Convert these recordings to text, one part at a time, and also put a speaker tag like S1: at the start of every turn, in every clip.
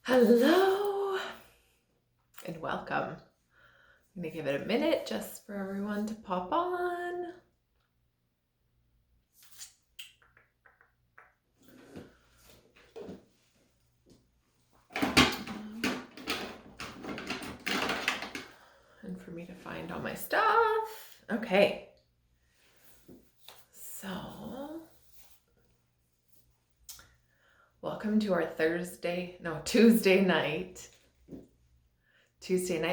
S1: Hello and welcome. I'm going to give it a minute just for everyone to pop on. And for me to find all my stuff. Okay. So, welcome to our Tuesday night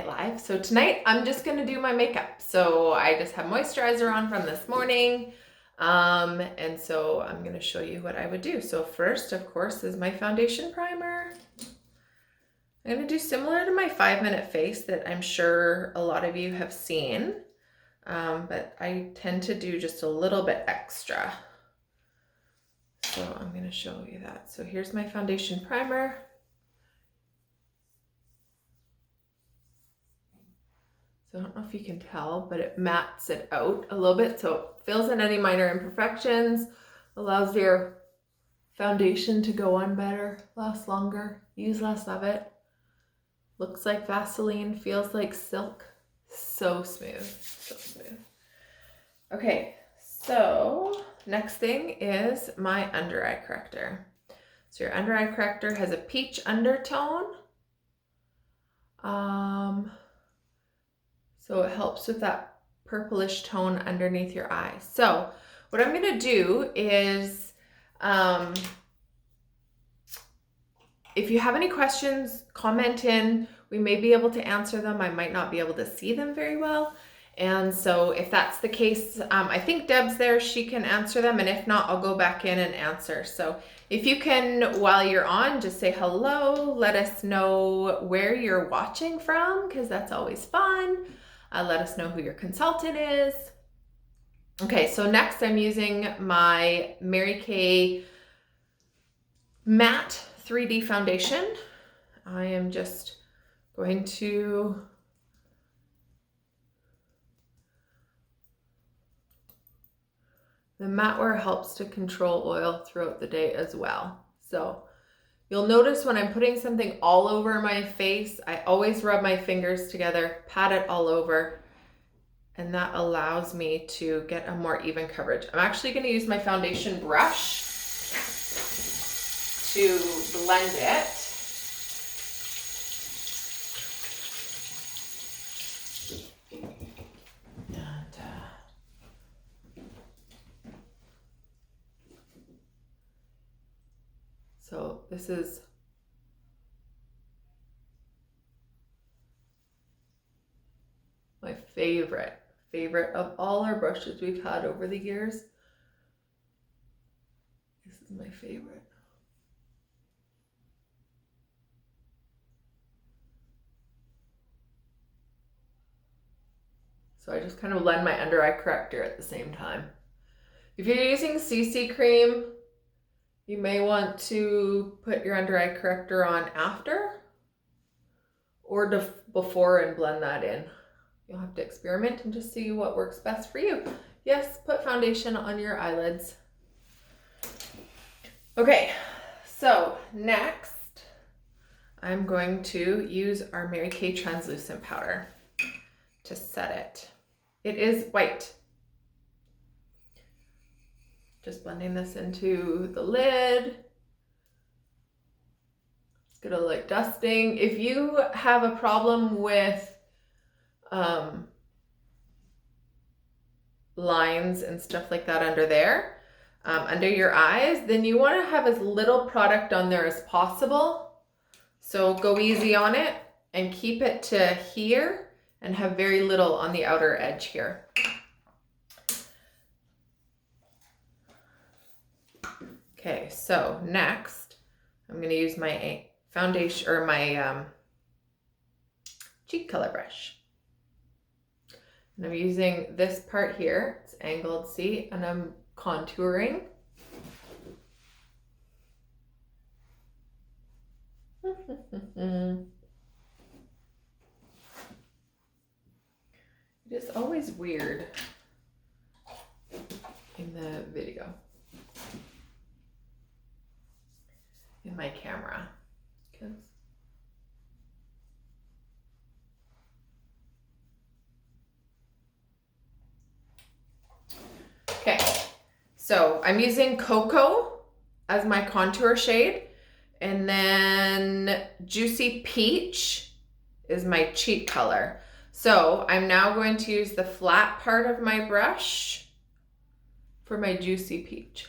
S1: live. So tonight I'm just going to do my makeup. So I just have moisturizer on from this morning. And so I'm going to show you what I would do. So first, of course, is my foundation primer. I'm going to do similar to my 5-minute face that I'm sure a lot of you have seen. But I tend to do just a little bit extra. So I'm going to show you that. So here's my foundation primer. So I don't know if you can tell, but it mattes it out a little bit. So it fills in any minor imperfections, allows your foundation to go on better, last longer, use less of it. Looks like Vaseline, feels like silk. So smooth, so smooth. Okay, so next thing is my under eye corrector. So your under eye corrector has a peach undertone. So it helps with that purplish tone underneath your eye. So what I'm gonna do is, if you have any questions, comment in. We may be able to answer them. I might not be able to see them very well. And so if that's the case, I think Deb's there, she can answer them. And if not, I'll go back in and answer. So if you can, while you're on, just say hello, let us know where you're watching from, because that's always fun. Let us know who your consultant is. Okay, so next I'm using my Mary Kay Matte 3D Foundation. I am just going to the matte wear helps to control oil throughout the day as well. So you'll notice when I'm putting something all over my face, I always rub my fingers together, pat it all over, and that allows me to get a more even coverage. I'm actually going to use my foundation brush to blend it. So this is my favorite of all our brushes we've had over the years. This is my favorite. So I just kind of blend my under eye corrector at the same time. If you're using CC cream, you may want to put your under eye corrector on after or before and blend that in. You'll have to experiment and just see what works best for you. Yes, put foundation on your eyelids. Okay, so next I'm going to use our Mary Kay translucent powder to set it. It is white. Just blending this into the lid. Just get a light dusting. If you have a problem with lines and stuff like that under there, under your eyes, then you want to have as little product on there as possible. So go easy on it and keep it to here and have very little on the outer edge here. Okay, so next I'm going to use my foundation or my cheek color brush. And I'm using this part here, it's angled, see, and I'm contouring. It is always weird in the video, in my camera, because So I'm using Cocoa as my contour shade. And then Juicy Peach is my cheek color. So I'm now going to use the flat part of my brush for my Juicy Peach.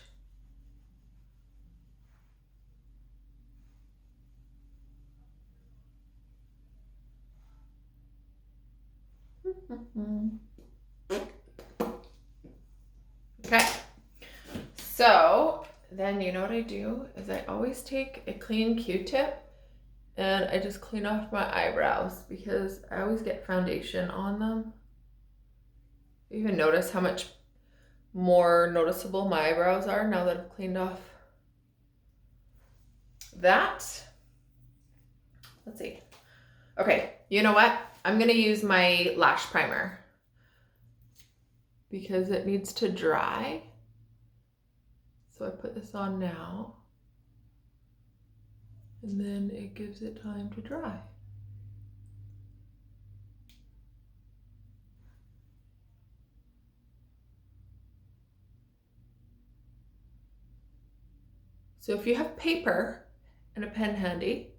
S1: Okay, so then you know what I do is I always take a clean Q-tip and I just clean off my eyebrows because I always get foundation on them. You even notice how much more noticeable my eyebrows are now that I've cleaned off that. Let's see. Okay, you know what? I'm gonna use my lash primer because it needs to dry. So I put this on now and then it gives it time to dry. So if you have paper and a pen handy,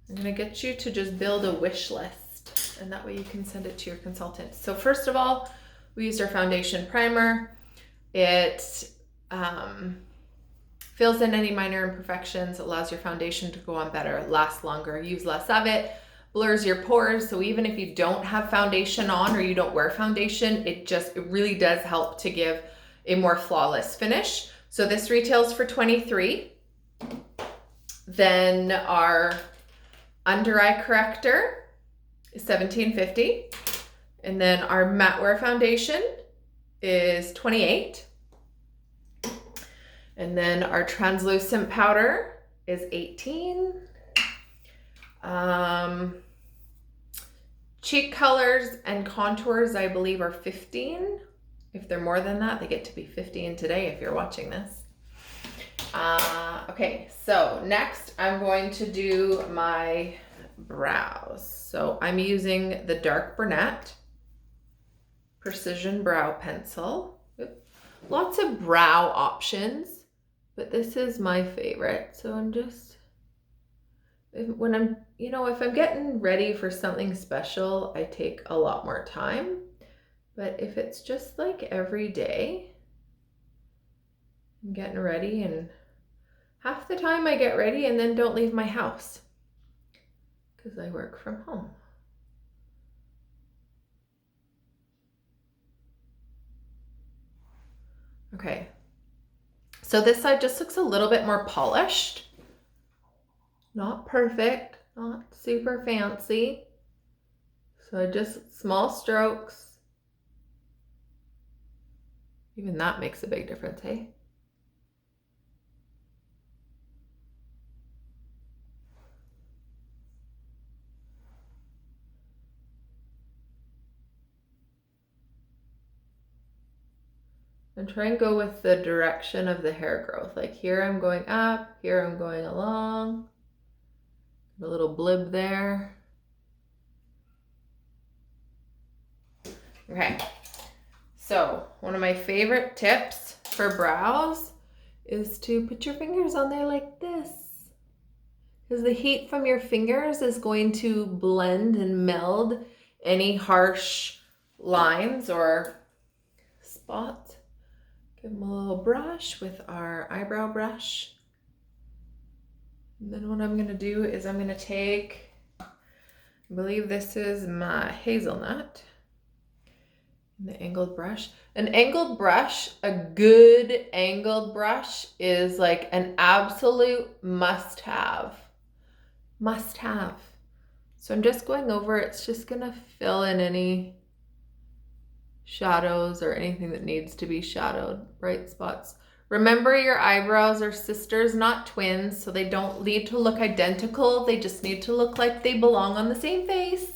S1: I'm gonna get you to just build a wish list and that way you can send it to your consultant. So first of all, we used our foundation primer. It fills in any minor imperfections, allows your foundation to go on better, last longer, use less of it, blurs your pores. So even if you don't have foundation on or you don't wear foundation, it really does help to give a more flawless finish. So this retails for $23. Then our under eye corrector is $17.50. And then our matte wear foundation is $28. And then our translucent powder is $18. Cheek colors and contours, I believe, are $15. If they're more than that, they get to be $15 today if you're watching this. Okay, so next I'm going to do my brows. So I'm using the Dark Brunette Precision Brow Pencil. Lots of brow options, but this is my favorite. So I'm just, if I'm getting ready for something special, I take a lot more time. But if it's just like every day, I'm getting ready, and half the time I get ready and then don't leave my house because I work from home. Okay, so this side just looks a little bit more polished. Not perfect, not super fancy. So just small strokes. Even that makes a big difference, hey? And try and go with the direction of the hair growth. Like here I'm going up, here I'm going along. A little blib there. Okay, so one of my favorite tips for brows is to put your fingers on there like this, because the heat from your fingers is going to blend and meld any harsh lines or spots. Give them a little brush with our eyebrow brush. And then what I'm gonna do is I'm gonna take, I believe this is my hazelnut, the angled brush. An angled brush, a good angled brush is like an absolute must-have. Must-have. So I'm just going over, it's just gonna fill in any shadows or anything that needs to be shadowed, bright spots. Remember, your eyebrows are sisters, not twins, so they don't need to look identical. They just need to look like they belong on the same face.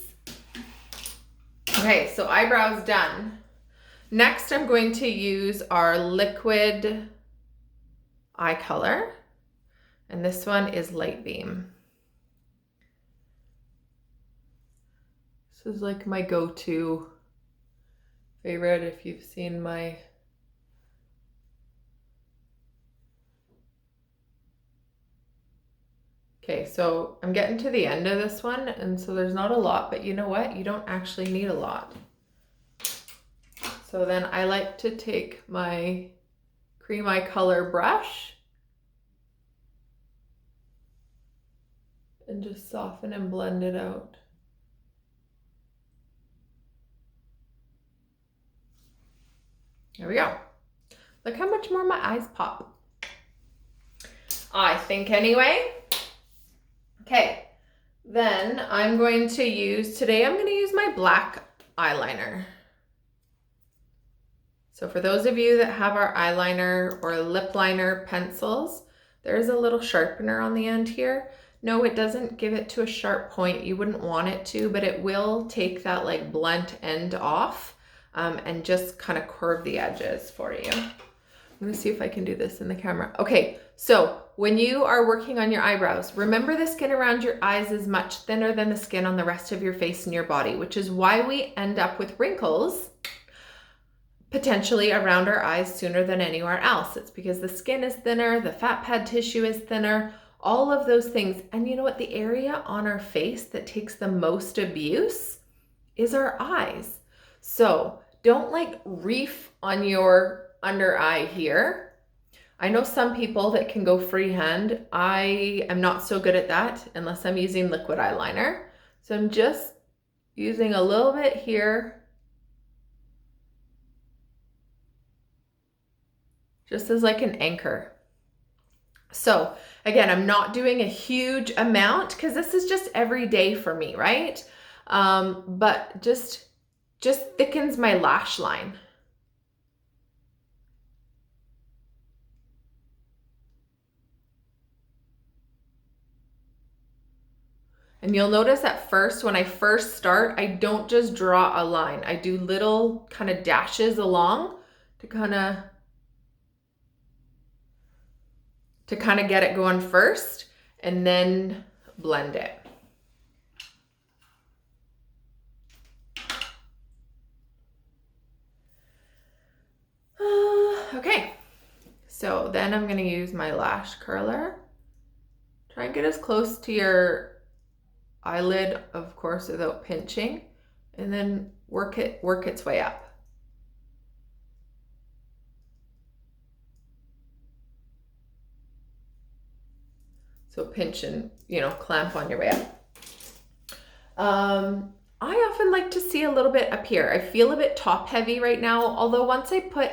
S1: Okay, so eyebrows done. Next, I'm going to use our liquid eye color, and this one is Light Beam. This is like my go-to favorite if you've seen my Okay, so I'm getting to the end of this one, and so there's not a lot, but you know what? You don't actually need a lot. So then I like to take my Cream Eye Color brush and just soften and blend it out. There we go. Look how much more my eyes pop. I think anyway. Okay, then I'm going to use my black eyeliner. So for those of you that have our eyeliner or lip liner pencils, there's a little sharpener on the end here. No, it doesn't give it to a sharp point. You wouldn't want it to, but it will take that like blunt end off and just kind of curve the edges for you. I'm gonna see if I can do this in the camera. Okay, so when you are working on your eyebrows, remember the skin around your eyes is much thinner than the skin on the rest of your face and your body, which is why we end up with wrinkles potentially around our eyes sooner than anywhere else. It's because the skin is thinner, the fat pad tissue is thinner, all of those things. And you know what? The area on our face that takes the most abuse is our eyes. So don't like reef on your under eye here. I know some people that can go freehand. I am not so good at that unless I'm using liquid eyeliner. So I'm just using a little bit here, just as like an anchor. So again, I'm not doing a huge amount because this is just every day for me, right? But just thickens my lash line. And you'll notice at first, when I first start, I don't just draw a line. I do little kind of dashes along to kind of get it going first and then blend it. Okay, so then I'm gonna use my lash curler. Try and get as close to your eyelid, of course, without pinching, and then work its way up. So pinch and, clamp on your way up. I often like to see a little bit up here. I feel a bit top heavy right now, although once I put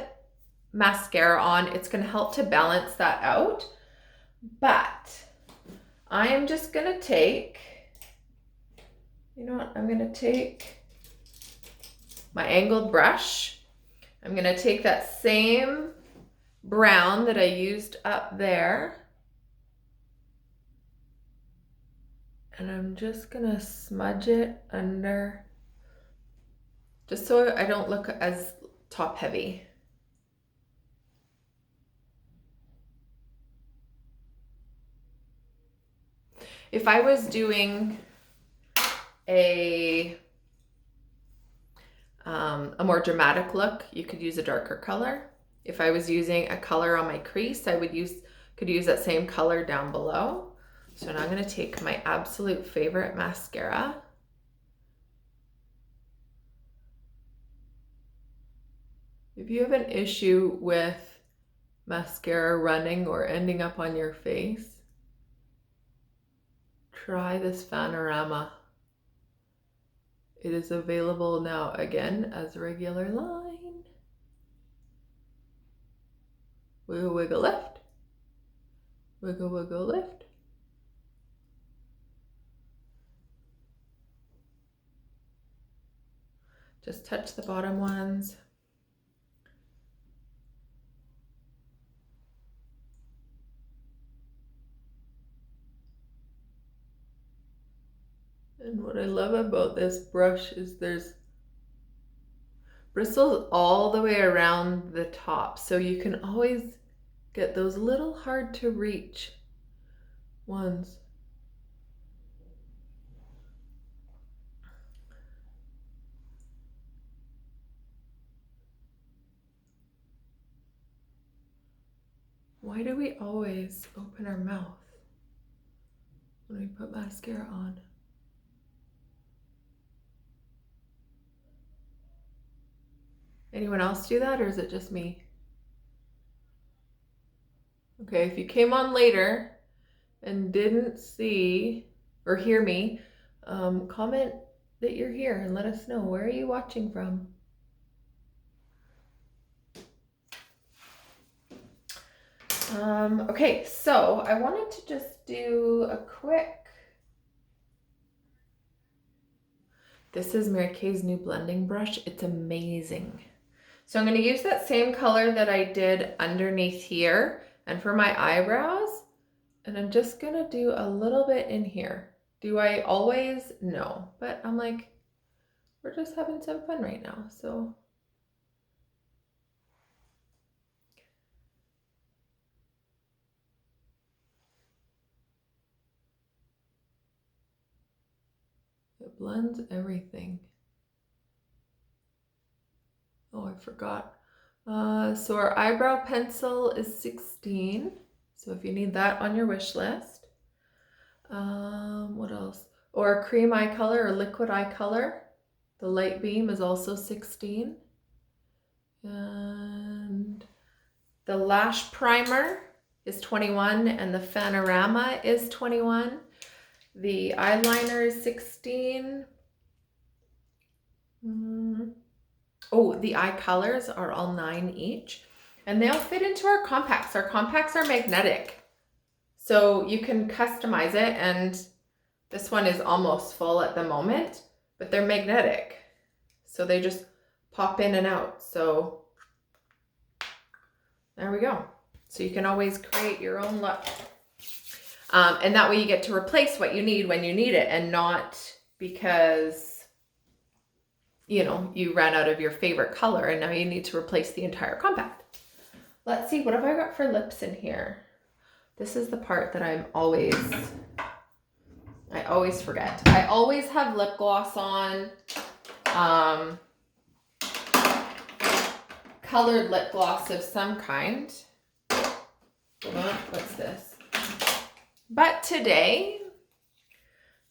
S1: mascara on, it's gonna help to balance that out. But I am just gonna take, I'm gonna take my angled brush. I'm gonna take that same brown that I used up there, and I'm just gonna smudge it under, just so I don't look as top heavy. If I was doing a more dramatic look, you could use a darker color. If I was using a color on my crease, I could use that same color down below. So now I'm going to take my absolute favorite mascara. If you have an issue with mascara running or ending up on your face, try this Panorama. It is available now again as a regular line. Wiggle, wiggle, lift. Wiggle, wiggle, lift. Just touch the bottom ones. And what I love about this brush is there's bristles all the way around the top, so you can always get those little hard to reach ones. Why do we always open our mouth? when I put mascara on. Anyone else do that, or is it just me? Okay, if you came on later and didn't see or hear me, comment that you're here and let us know. Where are you watching from? Okay, so I wanted to just do a quick... This is Mary Kay's new blending brush. It's amazing. So I'm going to use that same color that I did underneath here and for my eyebrows. And I'm just going to do a little bit in here. Do I always? No. But I'm like, we're just having some fun right now. So it blends everything. Oh, I forgot. So our eyebrow pencil is 16. So if you need that on your wish list. What else? Or cream eye color or liquid eye color. The light beam is also 16. And the lash primer is 21 and the Panorama is 21. The eyeliner is 16. Oh, the eye colors are all 9 each. And they all fit into our compacts. Our compacts are magnetic. So you can customize it, and this one is almost full at the moment, but they're magnetic. So they just pop in and out. So there we go. So you can always create your own look. And that way you get to replace what you need when you need it, and not because, you know, you ran out of your favorite color and now you need to replace the entire compact. Let's see, what have I got for lips in here? This is the part that I always forget. I always have lip gloss on, colored lip gloss of some kind. Hold on, what's this? But today,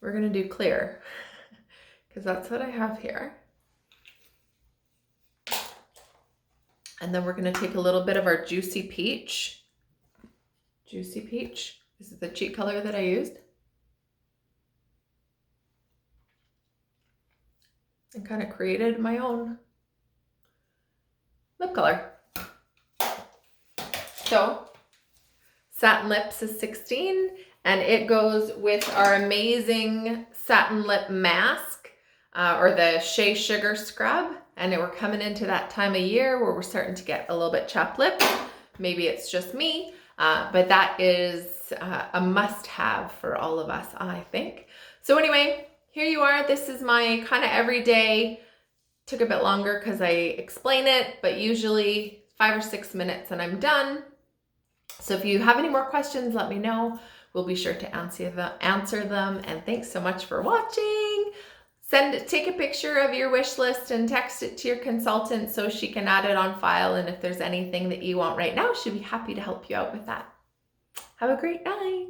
S1: we're gonna do clear, because that's what I have here. And then we're gonna take a little bit of our Juicy Peach. Juicy Peach, this is the cheat color that I used. And kind of created my own lip color. So, Satin Lips is 16, and it goes with our amazing Satin Lip Mask, or the Shea Sugar Scrub. And we're coming into that time of year where we're starting to get a little bit chapped lips. Maybe it's just me, but that is a must-have for all of us, I think. So anyway, here you are. This is my kind of everyday. Took a bit longer because I explain it, but usually 5 or 6 minutes and I'm done. So if you have any more questions, let me know. We'll be sure to answer them. And thanks so much for watching. Take a picture of your wish list and text it to your consultant so she can add it on file. And if there's anything that you want right now, she'll be happy to help you out with that. Have a great night.